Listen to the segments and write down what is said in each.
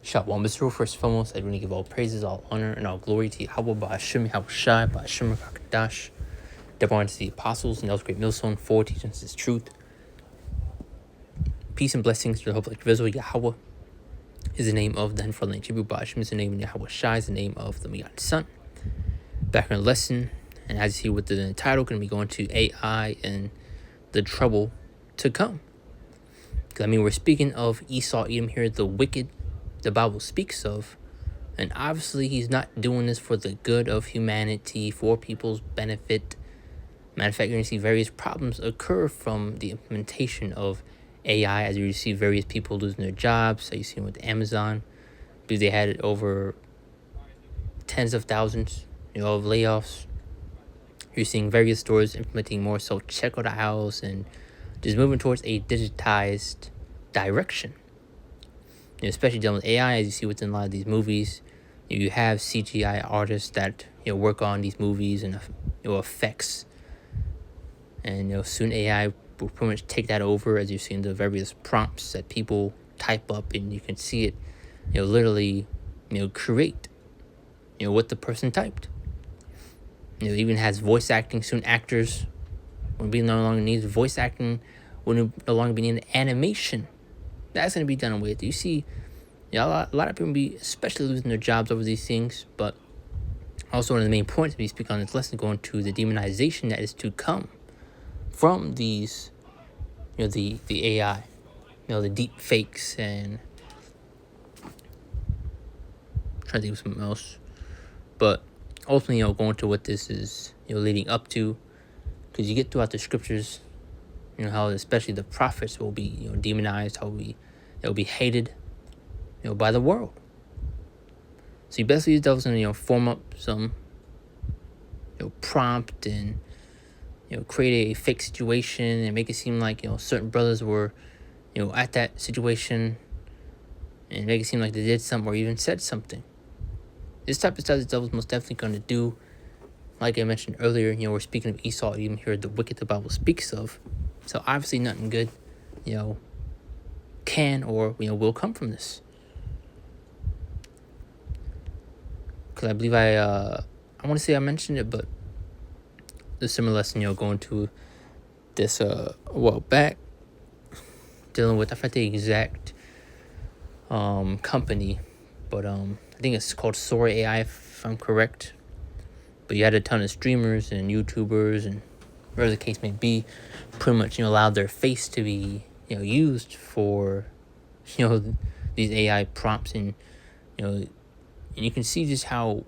Shalom, Mr. First and foremost, I want to give all praises, all honor, and all glory to Yahweh, Ba'ashem, Yahushai, Ba'ashem, Rakadash. Therefore, unto the apostles and those great millstone for teaching us his truth. Peace and blessings to the hope like visible. Yahweh is the name of the Henfront Hebrew. Ba'ashem is the name of Yahweh Shai, is the name of the Begotten Son. Background lesson, and as you see with the title, going to be going to AI and the trouble to come. Because we're speaking of Esau, Edom here, the wicked the Bible speaks of, and obviously he's not doing this for the good of humanity, for people's benefit. Matter of fact, you're going to see various problems occur from the implementation of AI, as you see various people losing their jobs. So you see with Amazon, because they had over tens of thousands, of layoffs. You're seeing various stores implementing more so checkout aisles and just moving towards a digitized direction. Especially dealing with AI, as you see within a lot of these movies, you have CGI artists that work on these movies and effects, and soon AI will pretty much take that over, as you see in the various prompts that people type up, and you can see it, literally, create, what the person typed. It even has voice acting. Soon actors will be no longer needed. Voice acting will no longer be needed. Animation, that's going to be done with. You see, a lot of people be especially losing their jobs over these things, but also one of the main points we speak on this lesson going to the demonization that is to come from these, the AI, the deep fakes, and I'm trying to think of something else, but ultimately, going to what this is, leading up to, because you get throughout the scriptures, how especially the prophets will be, demonized, how they'll be hated, by the world. So you basically use those and form up some, prompt and create a fake situation and make it seem like certain brothers were, at that situation, and make it seem like they did something or even said something. This type of stuff the devil's most definitely going to do. Like I mentioned earlier, we're speaking of Esau, even here the wicked the Bible speaks of. So obviously nothing good, can or will come from this. Because I believe I want to say I mentioned it, but the similar lesson, going to this a while back, dealing with, I forget the exact company, but I think it's called Sora AI, if I'm correct. But you had a ton of streamers and YouTubers and whatever the case may be, pretty much allowed their face to be used for these AI prompts, and and you can see just how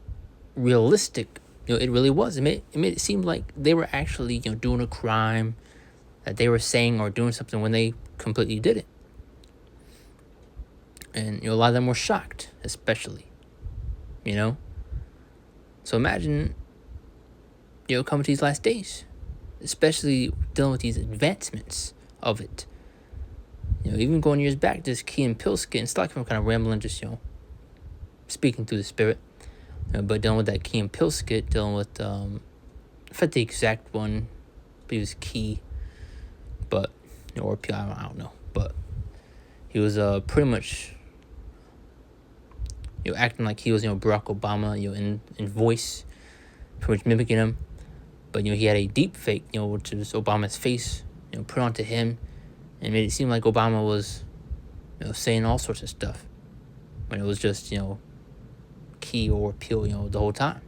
realistic it really was. It made it seem like they were actually doing a crime, that they were saying or doing something when they completely did it. And a lot of them were shocked, especially. So imagine coming to these last days, especially dealing with these advancements of it. Even going years back, this Key and Peele skit, and it's like I'm kind of rambling, just speaking through the spirit. But dealing with that Key and Peele skit, dealing with I forget the exact one, but he was Key, but or Peele, I don't know, but he was pretty much acting like he was Barack Obama, in voice, pretty much mimicking him. But he had a deep fake, which is Obama's face, put onto him, and made it seem like Obama was saying all sorts of stuff, when it was just Key or Peele, the whole time.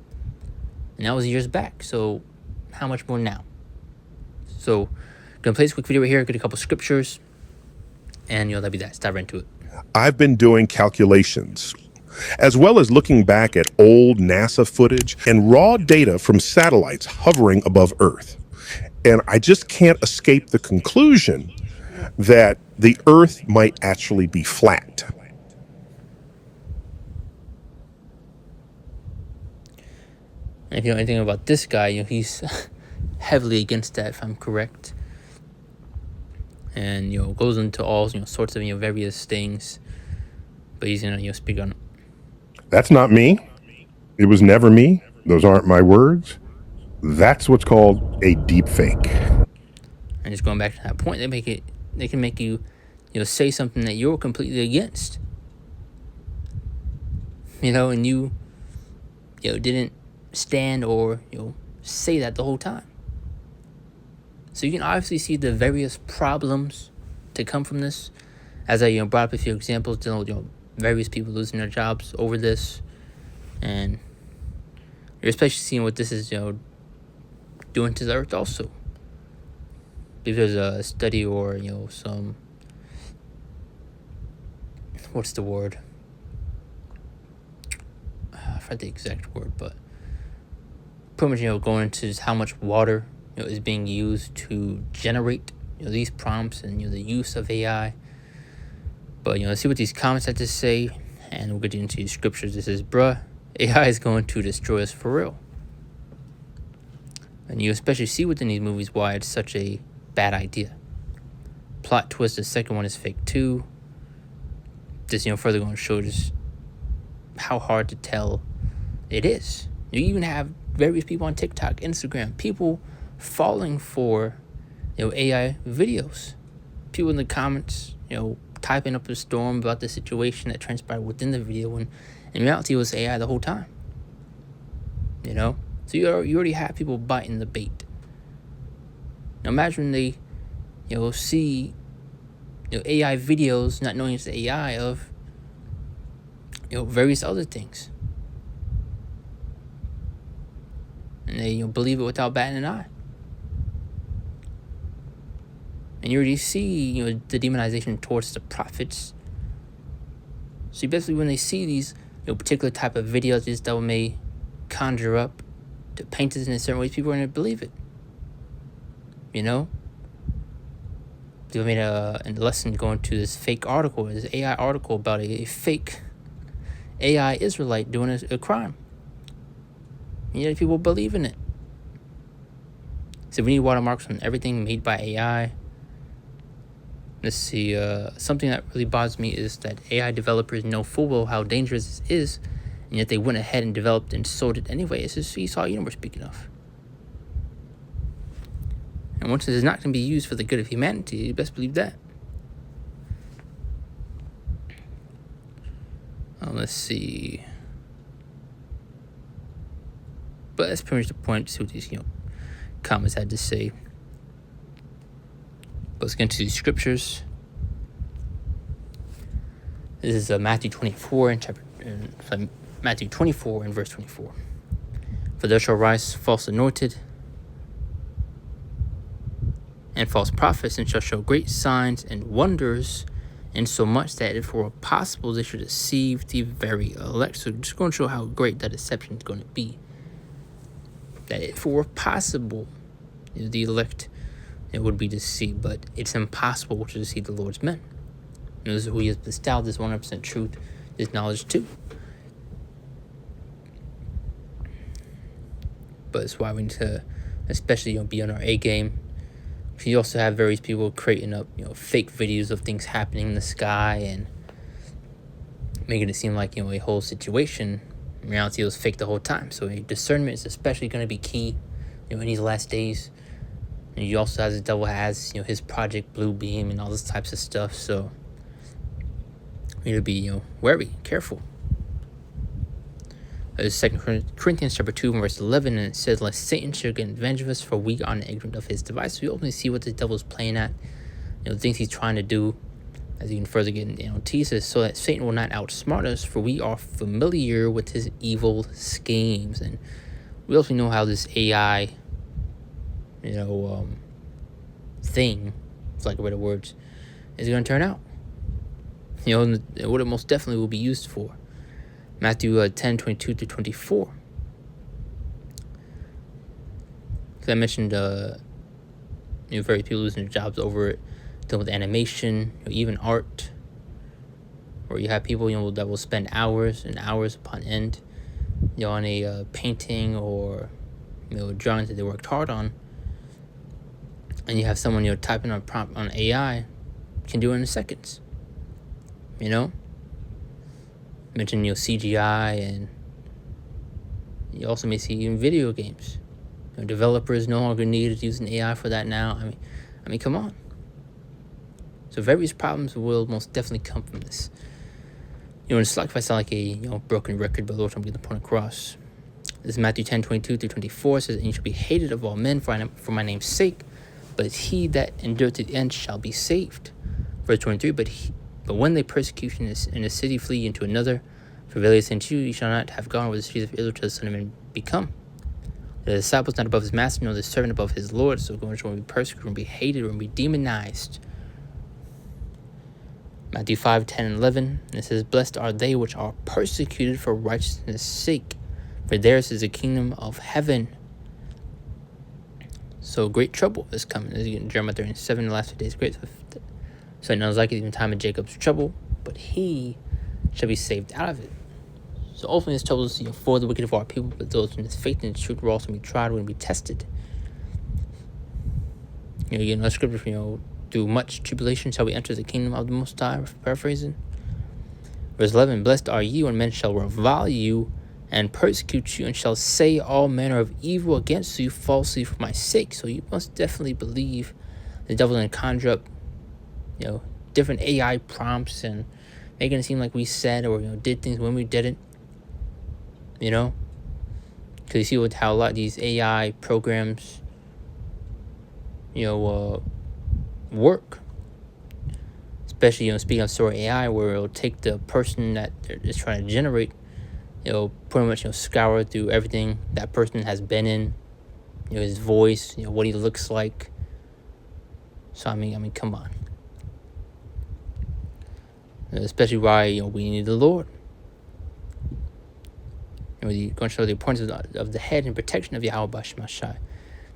And that was years back. So how much more now? So gonna play this quick video right here, get a couple scriptures, and that'll be that. Let's dive right into it. I've been doing calculations, as well as looking back at old NASA footage and raw data from satellites hovering above Earth. And I just can't escape the conclusion that the Earth might actually be flat. And if you know anything about this guy, he's heavily against that, if I'm correct. And goes into all sorts of various things, but he's gonna speak on it. That's not me. It was never me. Those aren't my words. That's what's called a deep fake. And just going back to that point, they can make you say something that you're completely against. and you didn't stand or say that the whole time. So you can obviously see the various problems to come from this. As I brought up a few examples, various people losing their jobs over this, and you're especially seeing what this is doing to the earth also. If there's a study or some, what's the word? I forgot the exact word, but pretty much going into how much water is being used to generate these prompts and the use of AI. But let's see what these comments have to say, and we'll get into the scriptures. This is, bruh, AI is going to destroy us for real. And you especially see within these movies why it's such a bad idea. Plot twist, the second one is fake too. Just further going to show just how hard to tell it is. You even have various people on TikTok, Instagram, people falling for AI videos. People in the comments, typing up a storm about the situation that transpired within the video, when in reality it was AI the whole time. So you already have people biting the bait. Now imagine they see AI videos, not knowing it's the AI of various other things, and they believe it without batting an eye. And you already see the demonization towards the prophets. So basically, when they see these particular type of videos this devil may conjure up to paint it in a certain way, people are going to believe it. They made a lesson going to this fake article, this AI article about a fake AI Israelite doing a crime. And yet people believe in it. So we need watermarks on everything made by AI. Let's see, something that really bothers me is that AI developers know full well how dangerous this is, and yet they went ahead and developed and sold it anyway. It's just Esau Edom we're speaking of. And once it is not going to be used for the good of humanity, you best believe that. Let's see. But that's pretty much the point. See what these comments had to say. But let's get into the scriptures. This is Matthew 24 Matthew 24 and verse 24. For there shall rise false anointed and false prophets, and shall show great signs and wonders, insomuch that if it were possible, they should deceive the very elect. So just going to show how great that deception is going to be. That if it were possible, the elect would be deceived, but it's impossible to deceive the Lord's men. This is who He has bestowed this 100% truth, this knowledge to. But it's why we need to, especially be on our A game. You also have various people creating up fake videos of things happening in the sky and making it seem like a whole situation. In reality, it was fake the whole time. So discernment is especially going to be key in these last days. And you also, as the devil has his Project Blue Beam and all those types of stuff. So you need to be wary, careful. It's 2 Corinthians chapter 2 verse 11, and it says, lest Satan should get revenge of us, for we are ignorant of his device. So we openly see what the devil is playing at, the things he's trying to do, as you can further get teases, so that Satan will not outsmart us, for we are familiar with his evil schemes. And we also know how this AI, thing, for lack of better words, is going to turn out. And what it most definitely will be used for. Matthew 10, 22 to 24. Because I mentioned, very people losing their jobs over it, dealing with animation, even art, where you have people, that will spend hours and hours upon end, on a painting or, drawing that they worked hard on, and you have someone, typing on a prompt on AI, can do it in seconds, Mention CGI, and you also may see in video games. Developers no longer need using AI for that now. I mean, come on. So various problems will most definitely come from this. It's like if I sound like a broken record, but Lord, I'm getting the point across. This is Matthew 10:22-24. It says, "And you shall be hated of all men for my name's sake, but he that endureth to the end shall be saved." Verse 23, but when they persecute you in a city, flee into another. For verily I say unto you, you shall not have gone where the streets of Israel till the Son of Man be come. The disciple is not above his master, nor the servant above his Lord. So we're going to be persecuted, we're going to be hated, we're going to be demonized. Matthew 5:10-11, it says, "Blessed are they which are persecuted for righteousness' sake, for theirs is the kingdom of heaven." So great trouble is coming. As you get in Jeremiah 37, the last 2 days, great. So it knows like it in time of Jacob's trouble, but he shall be saved out of it. So ultimately, this trouble is for the wicked of our people, but those in this faith and truth will also be tried, will be tested. You get another scripture, through much tribulation shall we enter the kingdom of the Most High, paraphrasing. Verse 11, "Blessed are ye when men shall revile you and persecute you, and shall say all manner of evil against you falsely for my sake." So you must definitely believe the devil and conjure up, different AI prompts and making it seem like we said or did things when we didn't. Because you see how a lot of these AI programs, work. Especially, speaking of Sora AI, where it'll take the person that they're just trying to generate, pretty much, scour through everything that person has been in, his voice, what he looks like. So, I mean, come on. Especially why, we need the Lord. You're going to show the importance of the head and protection of Yahweh Bashmashai.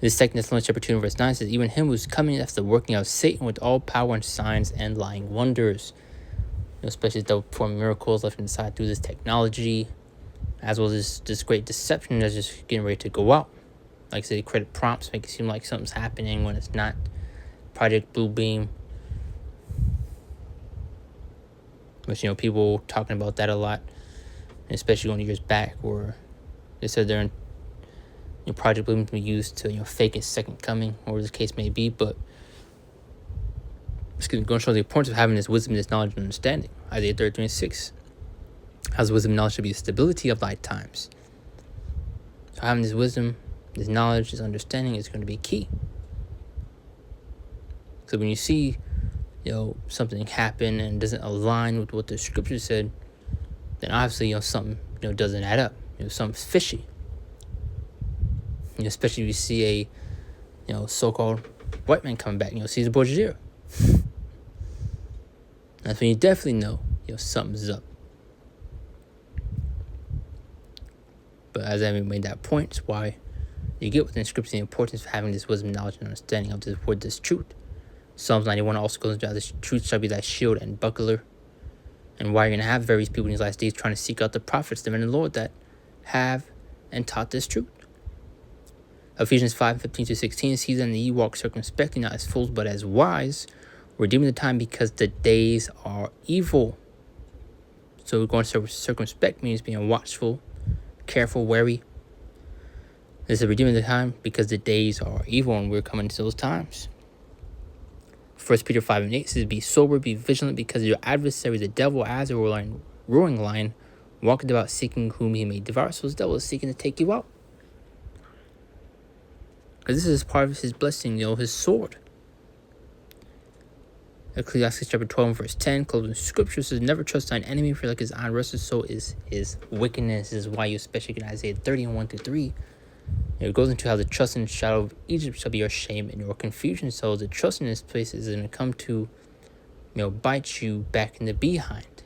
This 2 Thessalonians chapter 2 and verse 9 says, "Even him who is coming after the working of Satan with all power and signs and lying wonders." Especially as they'll perform miracles left inside through this technology, as well as this great deception that's just getting ready to go out. Like I said, credit prompts make it seem like something's happening when it's not. Project Bluebeam. Which, people talking about that a lot. Especially going years back where they said they're in Project Bluebeam can be used to fake its second coming, or the case may be, but it's going to show the importance of having this wisdom, this knowledge, and understanding. Isaiah 33:6. "How's wisdom and knowledge should be the stability of thy times." So having this wisdom, this knowledge, this understanding is going to be key. So when you see, something happen and doesn't align with what the scripture said, then obviously, something, doesn't add up. Something's fishy. Especially if you see a, so-called white man coming back, Caesar Borgia. That's when you definitely know, something's up. But as I made that point, it's why you get within scripture the importance of having this wisdom, knowledge, and understanding of this truth. Psalms 91 also goes into how this truth shall be thy shield and buckler. And why you're going to have various people in these last days trying to seek out the prophets, the men of the Lord that have and taught this truth. Ephesians 5:15-16 sees that ye walk circumspectly, not as fools, but as wise, redeeming the time because the days are evil. So we're going to circumspect means being watchful, careful, wary. This is redeeming the time because the days are evil and we're coming to those times. 1 Peter 5:8 says, "Be sober, be vigilant, because your adversary, the devil, as a roaring lion, walketh about seeking whom he may devour." So the devil is seeking to take you out. Because this is part of his blessing, his sword. Ecclesiastes chapter 12 verse 10, closing scripture says, "Never trust thine enemy, for like his iron rusteth, so is his wickedness." This is why you especially get Isaiah 30:1-3. It goes into how the trust in the shadow of Egypt shall be your shame and your confusion. So the trust in this place is going to come to, bite you back in the behind.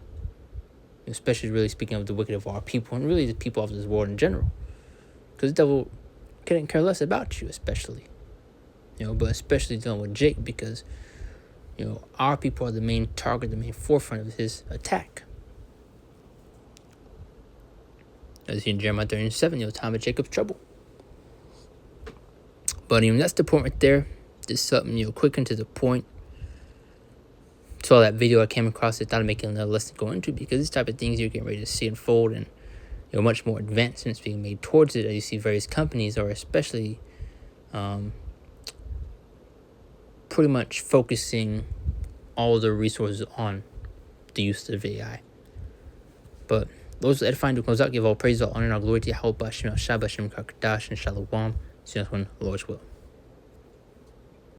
Especially really speaking of the wicked of our people and really the people of this world in general. Because the devil couldn't care less about you, especially. But especially dealing with Jake because, our people are the main target, the main forefront of his attack. As in Jeremiah 37, time of Jacob's trouble. But that's the point right there. Just something, quick and to the point. Saw that video I came across. I thought I'd make it another lesson to go into because this type of things you're getting ready to see unfold and much more advancements being made towards it. As you see, various companies are especially pretty much focusing all their resources on the use of AI. But those edifying to close out, give all praise, all honor, and all glory to Yahweh, Bashem, Al Shah, Bashem, Kakadash, and Shalom. See you next one, Lord's will.